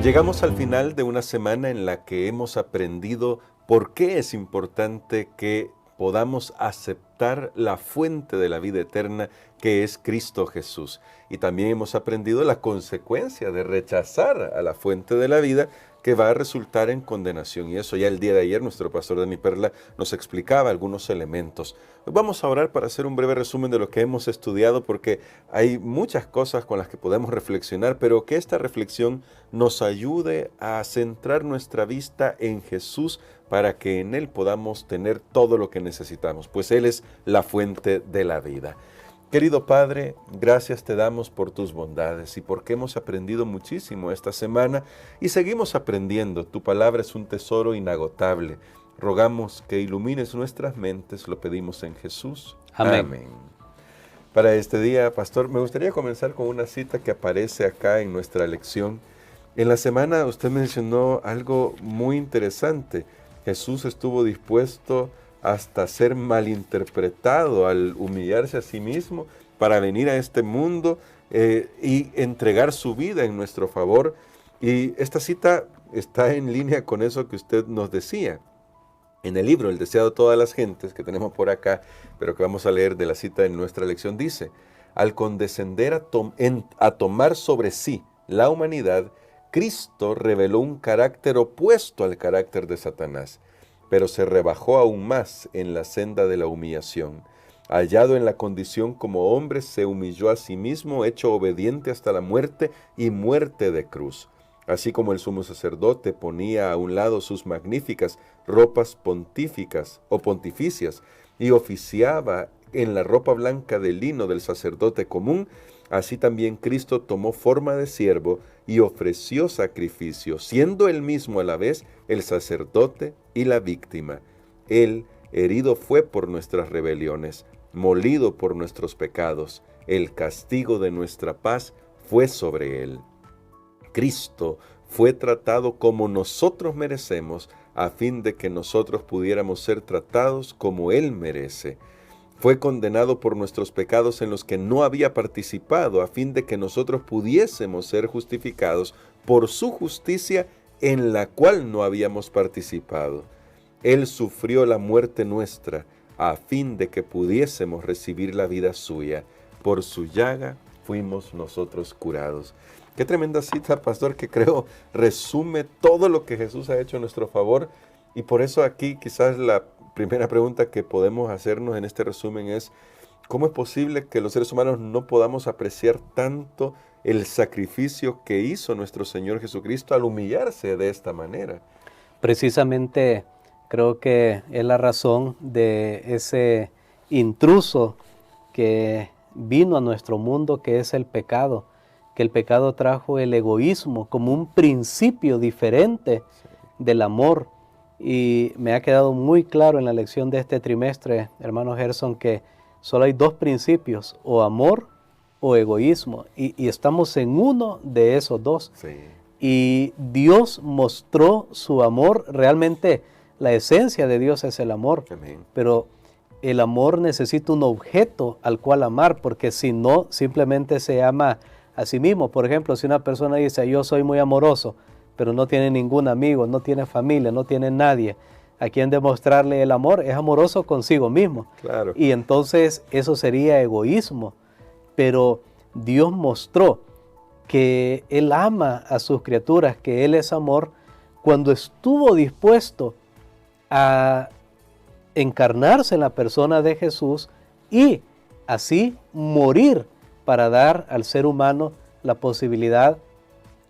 Llegamos al final de una semana en la que hemos aprendido por qué es importante que podamos aceptar la fuente de la vida eterna que es Cristo Jesús. Y también hemos aprendido la consecuencia de rechazar a la fuente de la vida que va a resultar en condenación. Y eso ya el día de ayer nuestro pastor Dani Perla nos explicaba algunos elementos. Hoy vamos a orar para hacer un breve resumen de lo que hemos estudiado porque hay muchas cosas con las que podemos reflexionar, pero que esta reflexión nos ayude a centrar nuestra vista en Jesús para que en Él podamos tener todo lo que necesitamos, pues Él es la fuente de la vida. Querido Padre, gracias te damos por tus bondades y porque hemos aprendido muchísimo esta semana y seguimos aprendiendo. Tu palabra es un tesoro inagotable. Rogamos que ilumines nuestras mentes, lo pedimos en Jesús. Amén. Amén. Para este día, pastor, me gustaría comenzar con una cita que aparece acá en nuestra lección. En la semana usted mencionó algo muy interesante. Jesús estuvo dispuesto hasta ser malinterpretado al humillarse a sí mismo para venir a este mundo y entregar su vida en nuestro favor. Y esta cita está en línea con eso que usted nos decía. En el libro El deseado de todas las gentes, que tenemos por acá, pero que vamos a leer de la cita en nuestra lección, dice: al condescender a tomar sobre sí la humanidad, Cristo reveló un carácter opuesto al carácter de Satanás, pero se rebajó aún más en la senda de la humillación. Hallado en la condición como hombre, se humilló a sí mismo, hecho obediente hasta la muerte y muerte de cruz. Así como el sumo sacerdote ponía a un lado sus magníficas ropas pontíficas o pontificias y oficiaba en la ropa blanca de lino del sacerdote común, así también Cristo tomó forma de siervo y ofreció sacrificio, siendo él mismo a la vez el sacerdote y la víctima. Él herido fue por nuestras rebeliones, molido por nuestros pecados. El castigo de nuestra paz fue sobre él. Cristo fue tratado como nosotros merecemos, a fin de que nosotros pudiéramos ser tratados como él merece. Fue condenado por nuestros pecados en los que no había participado, a fin de que nosotros pudiésemos ser justificados por su justicia en la cual no habíamos participado. Él sufrió la muerte nuestra, a fin de que pudiésemos recibir la vida suya. Por su llaga fuimos nosotros curados. Qué tremenda cita, pastor, que creo resume todo lo que Jesús ha hecho a nuestro favor. Y por eso aquí quizás la primera pregunta que podemos hacernos en este resumen es: ¿cómo es posible que los seres humanos no podamos apreciar tanto el sacrificio que hizo nuestro Señor Jesucristo al humillarse de esta manera? Precisamente creo que es la razón de ese intruso que vino a nuestro mundo, que es el pecado. Que el pecado trajo el egoísmo como un principio diferente del amor. Y me ha quedado muy claro en la lección de este trimestre, hermano Gerson, que solo hay dos principios: o amor o egoísmo. Y estamos en uno de esos dos. Sí. Y Dios mostró su amor. Realmente la esencia de Dios es el amor. Amén. Pero el amor necesita un objeto al cual amar, porque si no, simplemente se ama a sí mismo. Por ejemplo, si una persona dice: yo soy muy amoroso, pero no tiene ningún amigo, no tiene familia, no tiene nadie a quien demostrarle el amor, es amoroso consigo mismo. Claro. Y entonces eso sería egoísmo. Pero Dios mostró que Él ama a sus criaturas, que Él es amor, cuando estuvo dispuesto a encarnarse en la persona de Jesús y así morir para dar al ser humano la posibilidad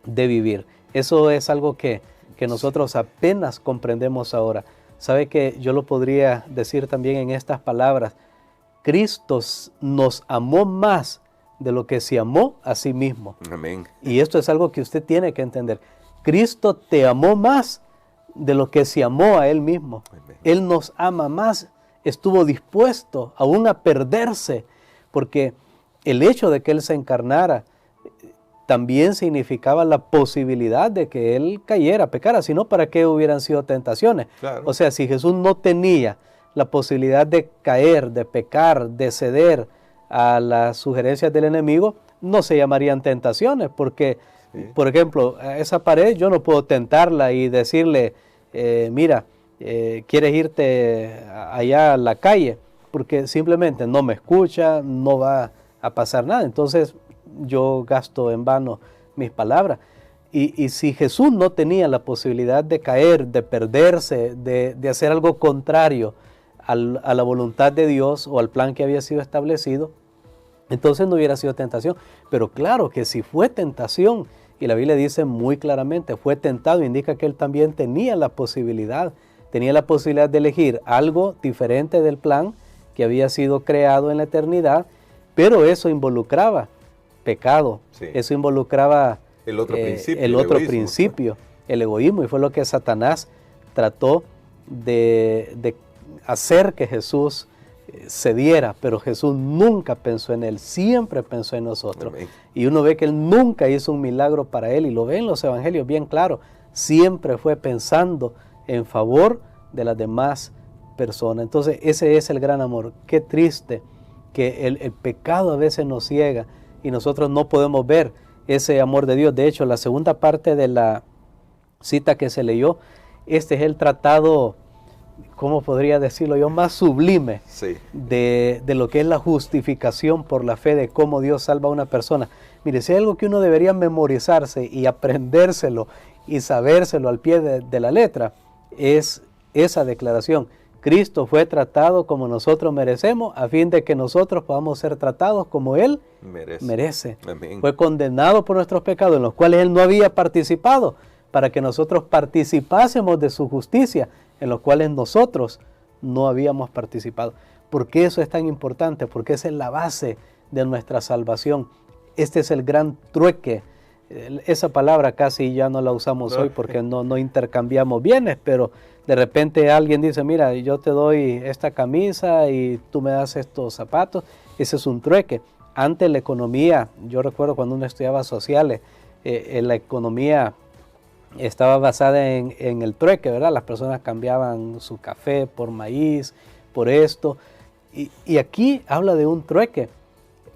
de vivir. Eso es algo que nosotros apenas comprendemos ahora. ¿Sabe que yo lo podría decir también en estas palabras? Cristo nos amó más de lo que se amó a sí mismo. Amén. Y esto es algo que usted tiene que entender. Cristo te amó más de lo que se amó a Él mismo. Amén. Él nos ama más, estuvo dispuesto aún a perderse, porque el hecho de que Él se encarnara también significaba la posibilidad de que Él cayera, pecara, si no, ¿para qué hubieran sido tentaciones? Claro. O sea, si Jesús no tenía la posibilidad de caer, de pecar, de ceder a las sugerencias del enemigo, no se llamarían tentaciones, porque Sí. Por ejemplo, a esa pared yo no puedo tentarla y decirle, mira, ¿quieres irte allá a la calle? Porque simplemente no me escucha, no va a pasar nada. Entonces yo gasto en vano mis palabras. Y si Jesús no tenía la posibilidad de caer, de perderse, de hacer algo contrario a la voluntad de Dios o al plan que había sido establecido, entonces no hubiera sido tentación. Pero claro que si fue tentación, y la Biblia dice muy claramente, fue tentado, indica que él también tenía la posibilidad de elegir algo diferente del plan que había sido creado en la eternidad, pero eso involucraba pecado, Sí. eso involucraba El otro principio. el el otro egoísmo, principio, el egoísmo, y fue lo que Satanás trató de hacer que Jesús cediera, pero Jesús nunca pensó en él, siempre pensó en nosotros. Amén. Y uno ve que él nunca hizo un milagro para él, y lo ve en los evangelios bien claro, siempre fue pensando en favor de las demás personas. Entonces ese es el gran amor. Qué triste que el pecado a veces nos ciega y nosotros no podemos ver ese amor de Dios. De hecho, la segunda parte de la cita que se leyó, este es el tratado, ¿cómo podría decirlo yo?, más sublime Sí. de lo que es la justificación por la fe, de cómo Dios salva a una persona. Mire, si hay algo que uno debería memorizarse y aprendérselo y sabérselo al pie de la letra, es esa declaración. Cristo fue tratado como nosotros merecemos, a fin de que nosotros podamos ser tratados como Él merece. Amén. Fue condenado por nuestros pecados, en los cuales Él no había participado, para que nosotros participásemos de su justicia, en los cuales nosotros no habíamos participado. ¿Por qué eso es tan importante? Porque esa es la base de nuestra salvación. Este es el gran trueque. Esa palabra casi ya no la usamos hoy porque no intercambiamos bienes, pero de repente alguien dice, mira, yo te doy esta camisa y tú me das estos zapatos. Ese es un trueque. Antes la economía, yo recuerdo cuando uno estudiaba sociales, la economía estaba basada en el trueque, ¿verdad? Las personas cambiaban su café por maíz, por esto. Y aquí habla de un trueque,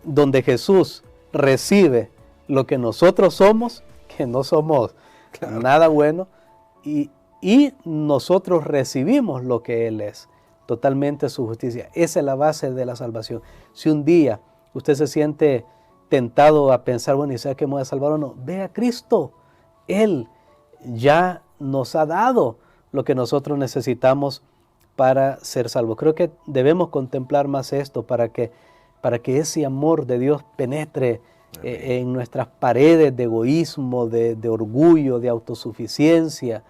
donde Jesús recibe lo que nosotros somos, que no somos nada bueno, y nosotros recibimos lo que Él es, totalmente su justicia. Esa es la base de la salvación. Si un día usted se siente tentado a pensar, bueno, ¿y sabes que me voy a salvar o no? Ve a Cristo. Él ya nos ha dado lo que nosotros necesitamos para ser salvos. Creo que debemos contemplar más esto para que ese amor de Dios penetre en nuestras paredes de egoísmo, de orgullo, de autosuficiencia,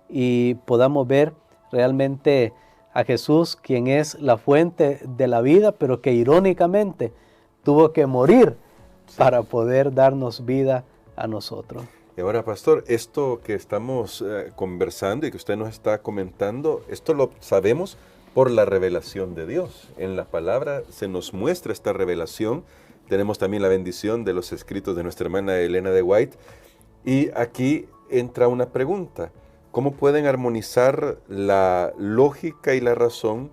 y podamos ver realmente a Jesús, quien es la fuente de la vida, pero que irónicamente tuvo que morir para poder darnos vida a nosotros. Y ahora, pastor, esto que estamos conversando y que usted nos está comentando, esto lo sabemos por la revelación de Dios. En la palabra se nos muestra esta revelación. Tenemos también la bendición de los escritos de nuestra hermana Elena de White. Y aquí entra una pregunta. ¿Cómo pueden armonizar la lógica y la razón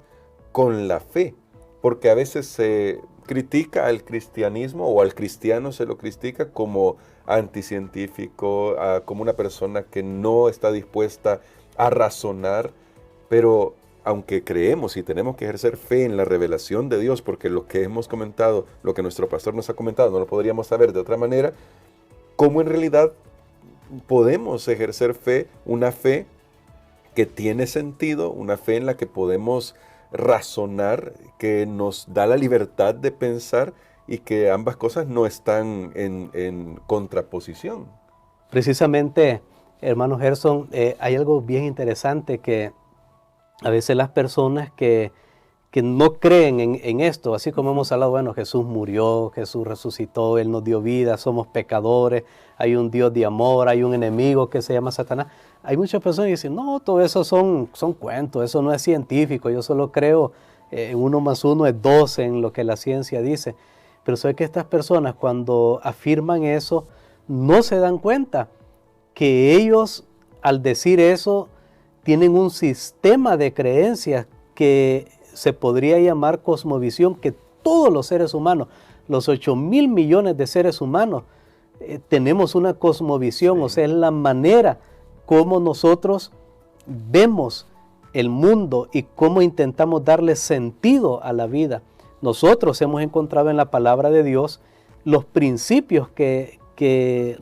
con la fe? Porque a veces se critica al cristianismo, o al cristiano se lo critica como anticientífico, como una persona que no está dispuesta a razonar, pero aunque creemos y tenemos que ejercer fe en la revelación de Dios, porque lo que hemos comentado, lo que nuestro pastor nos ha comentado, no lo podríamos saber de otra manera, ¿cómo en realidad podemos ejercer fe, una fe que tiene sentido, una fe en la que podemos razonar, que nos da la libertad de pensar y que ambas cosas no están en contraposición? Precisamente, hermano Gerson, hay algo bien interesante, que a veces las personas que no creen en esto, así como hemos hablado, bueno, Jesús murió, Jesús resucitó, Él nos dio vida, somos pecadores, hay un Dios de amor, hay un enemigo que se llama Satanás. Hay muchas personas que dicen, no, todo eso son cuentos, eso no es científico, yo solo creo en 1 más 1 es 2 en lo que la ciencia dice. Pero sé que estas personas, cuando afirman eso, no se dan cuenta que ellos, al decir eso, tienen un sistema de creencias que se podría llamar cosmovisión, que todos los seres humanos, los 8,000 millones de seres humanos, tenemos una cosmovisión, Sí. o sea, es la manera como nosotros vemos el mundo y cómo intentamos darle sentido a la vida. Nosotros hemos encontrado en la palabra de Dios los principios que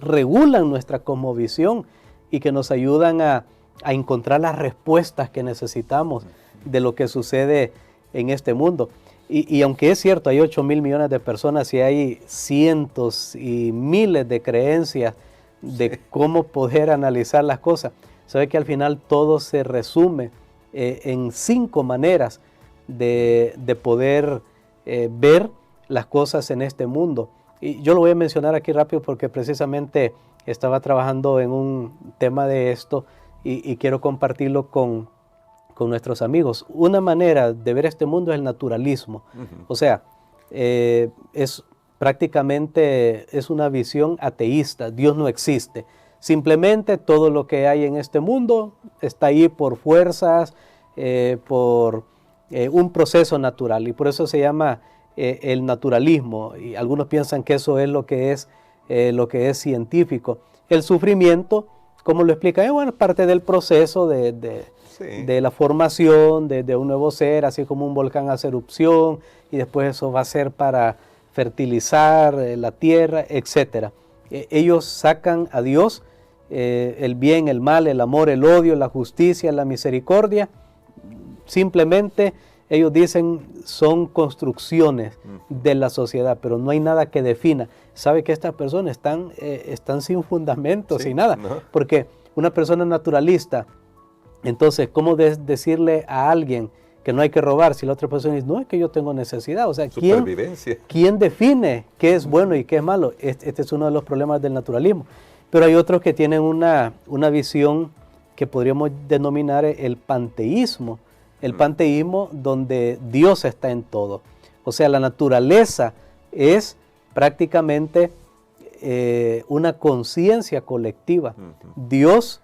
regulan nuestra cosmovisión y que nos ayudan a encontrar las respuestas que necesitamos de lo que sucede en este mundo. Y aunque es cierto, hay 8.000 millones de personas y hay cientos y miles de creencias de cómo poder analizar las cosas, sabe que al final todo se resume en 5 maneras de poder ver las cosas en este mundo. Y yo lo voy a mencionar aquí rápido porque precisamente estaba trabajando en un tema de esto y quiero compartirlo con nuestros amigos. Una manera de ver este mundo es el naturalismo. O sea, prácticamente es una visión ateísta. Dios no existe. Simplemente todo lo que hay en este mundo está ahí por fuerzas, por un proceso natural. Y por eso se llama el naturalismo. Y algunos piensan que eso es lo que es científico. El sufrimiento, ¿cómo lo explica? Bueno, parte del proceso de la formación de un nuevo ser, así como un volcán hace erupción y después eso va a ser para fertilizar la tierra, etc. Ellos sacan a Dios, el bien, el mal, el amor, el odio, la justicia, la misericordia. Simplemente ellos dicen son construcciones de la sociedad, pero no hay nada que defina. Sabe que estas personas están sin fundamentos, sin nada, ¿no? Porque una persona naturalista, entonces, ¿cómo decirle a alguien que no hay que robar si la otra persona dice, no, es que yo tengo necesidad? O sea, ¿quién define qué es bueno y qué es malo? Este es uno de los problemas del naturalismo. Pero hay otros que tienen una visión que podríamos denominar el panteísmo. El panteísmo donde Dios está en todo. O sea, la naturaleza es prácticamente una conciencia colectiva. Dios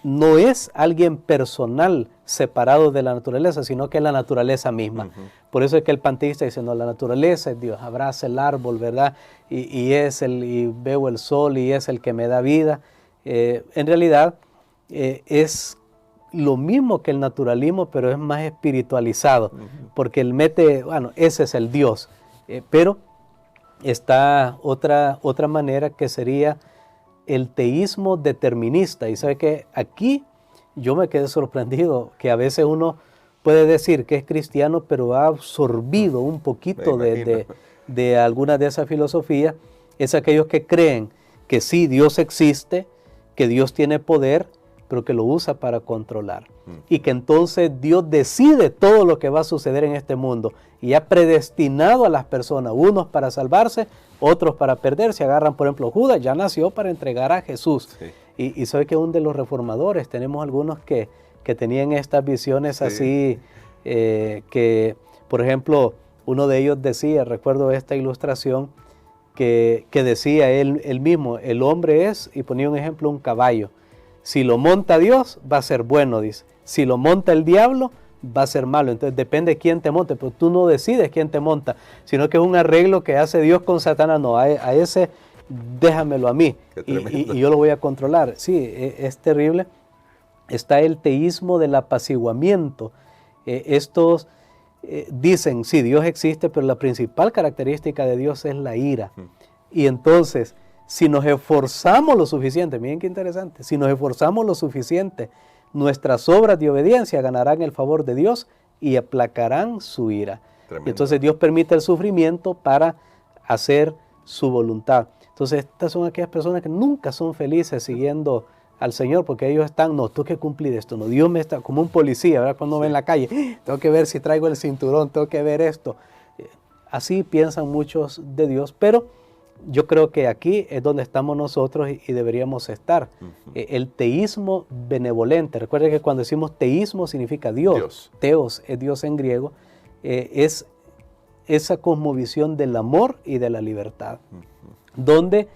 no es alguien personal separado de la naturaleza, sino que es la naturaleza misma. Por eso es que el panteísta dice, no, la naturaleza es Dios, abraza el árbol, ¿verdad? Y veo el sol y es el que me da vida. En realidad es lo mismo que el naturalismo, pero es más espiritualizado, porque él mete, bueno, ese es el Dios. Pero está otra manera que sería el teísmo determinista. Y sabe que aquí yo me quedé sorprendido que a veces uno puede decir que es cristiano, pero ha absorbido un poquito de alguna de esas filosofías. Es aquellos que creen que sí, Dios existe, que Dios tiene poder, pero que lo usa para controlar. Y que entonces Dios decide todo lo que va a suceder en este mundo y ha predestinado a las personas, unos para salvarse, otros para perderse. Agarran, por ejemplo, Judas ya nació para entregar a Jesús. Sí. Y sabe que un de los reformadores, tenemos algunos que tenían estas visiones así, que, por ejemplo, uno de ellos decía, recuerdo esta ilustración, que decía él mismo, el hombre es, y ponía un ejemplo, un caballo. Si lo monta Dios, va a ser bueno, dice. Si lo monta el diablo, va a ser malo. Entonces depende de quién te monte, pero tú no decides quién te monta, sino que es un arreglo que hace Dios con Satanás. No, a ese déjamelo a mí y yo lo voy a controlar. Sí, es terrible. Está el teísmo del apaciguamiento. Estos dicen, sí, Dios existe, pero la principal característica de Dios es la ira. Y entonces, si nos esforzamos lo suficiente, miren qué interesante, si nos esforzamos lo suficiente, nuestras obras de obediencia ganarán el favor de Dios y aplacarán su ira. Tremendo. Y entonces Dios permite el sufrimiento para hacer su voluntad. Entonces estas son aquellas personas que nunca son felices siguiendo al Señor, porque ellos están, no, tengo que cumplir esto, no, Dios me está, como un policía, ¿verdad? Cuando ve en la calle, tengo que ver si traigo el cinturón, tengo que ver esto. Así piensan muchos de Dios, pero yo creo que aquí es donde estamos nosotros y deberíamos estar. El teísmo benevolente, recuerden que cuando decimos teísmo significa Dios. Teos es Dios en griego, es esa cosmovisión del amor y de la libertad, donde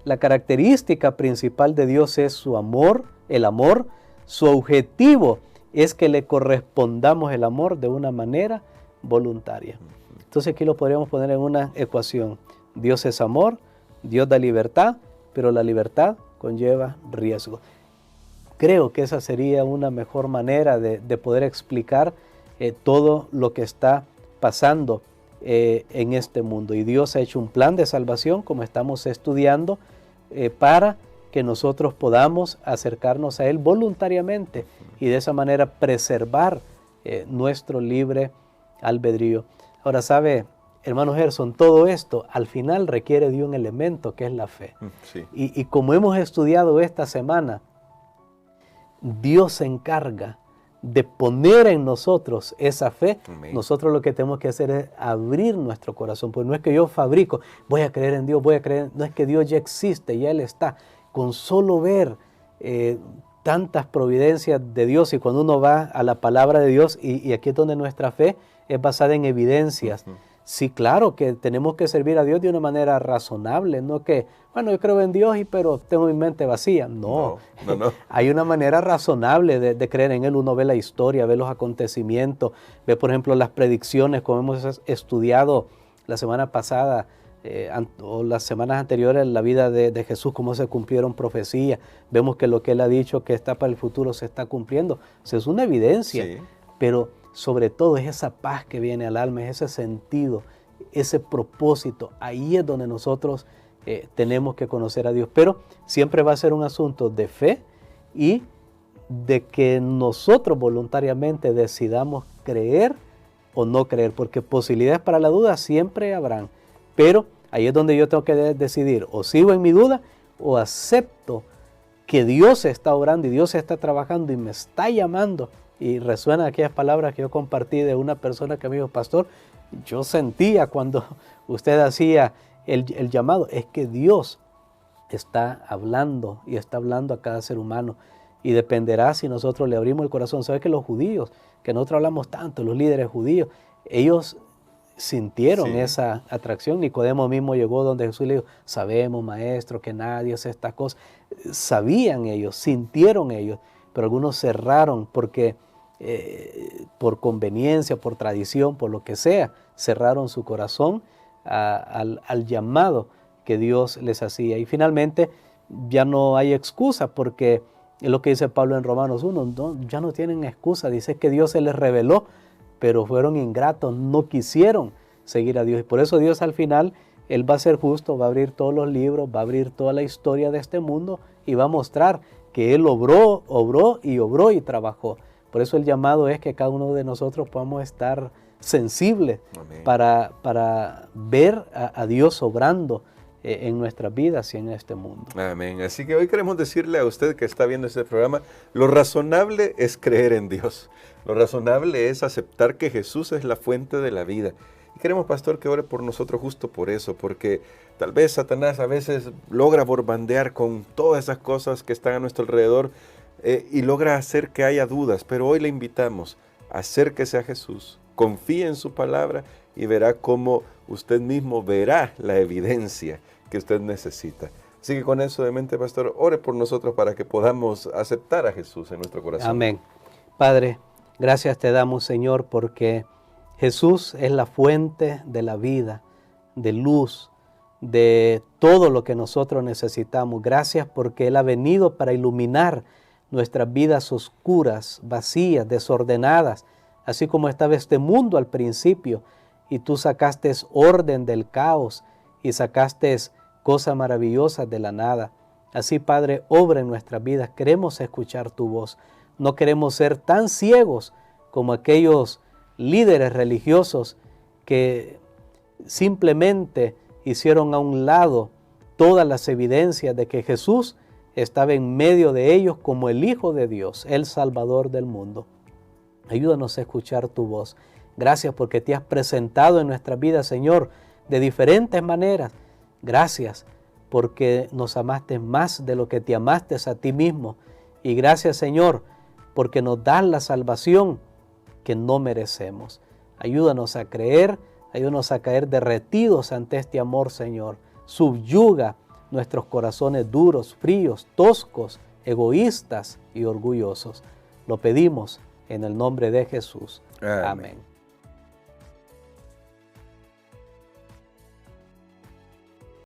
la característica principal de Dios es su amor, el amor, su objetivo es que le correspondamos el amor de una manera voluntaria. Entonces aquí lo podríamos poner en una ecuación. Dios es amor, Dios da libertad, pero la libertad conlleva riesgo. Creo que esa sería una mejor manera de poder explicar todo lo que está pasando en este mundo. Y Dios ha hecho un plan de salvación, como estamos estudiando, para que nosotros podamos acercarnos a Él voluntariamente y de esa manera preservar nuestro libre albedrío. Ahora, ¿sabe, hermano Gerson? Todo esto al final requiere de un elemento que es la fe. Sí. Y como hemos estudiado esta semana, Dios se encarga de poner en nosotros esa fe. Amén. Nosotros lo que tenemos que hacer es abrir nuestro corazón, pues no es que yo fabrico, voy a creer en Dios, no es que Dios ya existe, ya Él está. Con solo ver tantas providencias de Dios, y cuando uno va a la palabra de Dios, y aquí es donde nuestra fe es basada en evidencias. Sí, claro que tenemos que servir a Dios de una manera razonable, no que, bueno, yo creo en Dios, pero tengo mi mente vacía. No. Hay una manera razonable de creer en Él. Uno ve la historia, ve los acontecimientos, ve, por ejemplo, las predicciones, como hemos estudiado la semana pasada, o las semanas anteriores, en la vida de Jesús, cómo se cumplieron profecías. Vemos que lo que Él ha dicho que está para el futuro se está cumpliendo. O sea, es una evidencia, sí. Pero sobre todo es esa paz que viene al alma, es ese sentido, ese propósito. Ahí es donde nosotros tenemos que conocer a Dios. Pero siempre va a ser un asunto de fe y de que nosotros voluntariamente decidamos creer o no creer, porque posibilidades para la duda siempre habrán. Pero ahí es donde yo tengo que decidir, o sigo en mi duda o acepto que Dios está obrando y Dios está trabajando y me está llamando. Y resuenan aquellas palabras que yo compartí de una persona que me dijo: pastor, yo sentía cuando usted hacía el llamado, es que Dios está hablando y está hablando a cada ser humano, y dependerá si nosotros le abrimos el corazón. ¿Sabe que los judíos, que nosotros hablamos tanto, los líderes judíos, ellos sintieron esa atracción? Nicodemo mismo llegó donde Jesús le dijo: sabemos, maestro, que nadie hace estas cosas. Sabían ellos, sintieron ellos, pero algunos cerraron porque por conveniencia, por tradición, por lo que sea, cerraron su corazón al llamado que Dios les hacía. Y finalmente ya no hay excusa, porque es lo que dice Pablo en Romanos 1, ya no tienen excusa. Dice que Dios se les reveló, pero fueron ingratos, no quisieron seguir a Dios. Y por eso Dios al final, Él va a ser justo, va a abrir todos los libros, va a abrir toda la historia de este mundo y va a mostrar que Él obró y trabajó. Por eso el llamado es que cada uno de nosotros podamos estar sensibles para ver a Dios obrando en nuestras vidas y en este mundo. Amén. Así que hoy queremos decirle a usted que está viendo este programa, lo razonable es creer en Dios. Lo razonable es aceptar que Jesús es la fuente de la vida. Y queremos, pastor, que ore por nosotros justo por eso, porque tal vez Satanás a veces logra borbandear con todas esas cosas que están a nuestro alrededor y logra hacer que haya dudas. Pero hoy le invitamos, acérquese a Jesús, confíe en su palabra y verá cómo usted mismo verá la evidencia que usted necesita. Así que con eso de mente, pastor, ore por nosotros para que podamos aceptar a Jesús en nuestro corazón. Amén. Padre, gracias te damos, Señor, porque Jesús es la fuente de la vida, de luz, de todo lo que nosotros necesitamos. Gracias porque Él ha venido para iluminar nuestras vidas oscuras, vacías, desordenadas, así como estaba este mundo al principio, y tú sacaste orden del caos y sacaste cosas maravillosas de la nada. Así, Padre, obra en nuestras vidas. Queremos escuchar tu voz. No queremos ser tan ciegos como aquellos líderes religiosos que simplemente hicieron a un lado todas las evidencias de que Jesús estaba en medio de ellos como el Hijo de Dios, el Salvador del mundo. Ayúdanos a escuchar tu voz. Gracias porque te has presentado en nuestra vida, Señor, de diferentes maneras. Gracias porque nos amaste más de lo que te amaste a ti mismo. Y gracias, Señor, porque nos das la salvación que no merecemos. Ayúdanos a creer, ayúdanos a caer derretidos ante este amor, Señor. Subyuga nuestros corazones duros, fríos, toscos, egoístas y orgullosos. Lo pedimos en el nombre de Jesús. Amén.